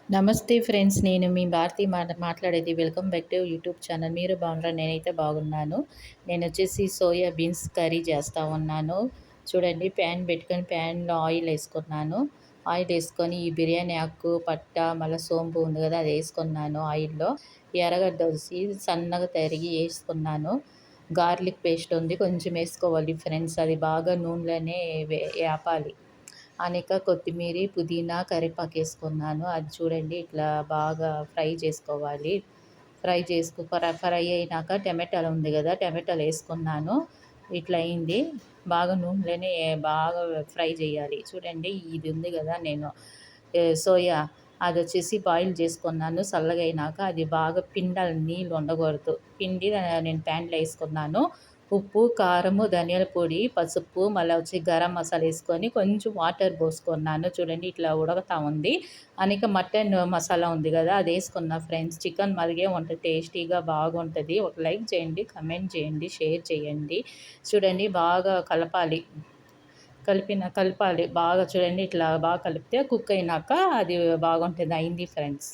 నమస్తే ఫ్రెండ్స్. నేను మీ భారతి మాట్లాడేది. Welcome back to YouTube channel. మీరు బాగున్నారా? నేనైతే బాగున్నాను. నేనొచ్చేసి సోయా బీన్స్ కర్రీ చేస్తా ఉన్నాను. చూడండి, ప్యాన్ పెట్టుకొని ప్యాన్‌లో ఆయిల్ ఏసుకున్నాను. ఆయిల్ ఏసుకొని ఈ బిర్యానీ ఆకు, పట్ట, మళ్ళా సోంపు ఉంది కదా! అది ఏసుకున్నాను ఆయిల్‌లో. ఎర్రగడ్డ ఒసి సన్నగా తరిగి ఏసుకున్నాను. గార్లిక్ పేస్ట్ ఉంది, కొంచెం ఏసుకోవాలి ఫ్రెండ్స్. అది బాగా నూనెలోనే ఏపాలి. అనేక కొత్తిమీరి, పుదీనా, కరివేపాకేసుకున్నాను. అది చూడండి ఇట్లా బాగా ఫ్రై చేసుకోవాలి. ఫ్రై అయినాక టమాటాలు ఉంది గదా! టమాటాలేసుకున్నాను. ఇట్లా అయింది. బాగా నూనెలోనే బాగా ఫ్రై చేయాలి. చూడండి, ఇది ఉంది గదా! నేను సోయా అదొచ్చేసి బాయిల్ చేసుకున్నాను. చల్లగయినాక అది బాగా పిండాలి, నీళ్ళు ఉండకూడదు. పిండి నేను ప్యాన్‌లో ఏసుకున్నాను. ఉప్పు, కారము, ధనియాల పొడి, పసుపు, మళ్ళా వచ్చి గరం మసాలా ఏసుకొని కొంచెం వాటర్ పోసుకున్నాను. చూడండి ఇట్లా ఉడకతా ఉంది. మటన్ మసాలా ఉంది గదా! అదేసుకున్నా ఫ్రెండ్స్. చికెన్ మరిగే ఉంటది, టేస్టీగా బాగుంటది. ఒక లైక్ చేయండి, కమెంట్ చేయండి, షేర్ చేయండి. చూడండి బాగా కలపాలి. కలపాలి బాగా. చూడండి ఇట్లా బాగా కలిపితే కుక్ అయినాక అది బాగుంటది. అయింది ఫ్రెండ్స్.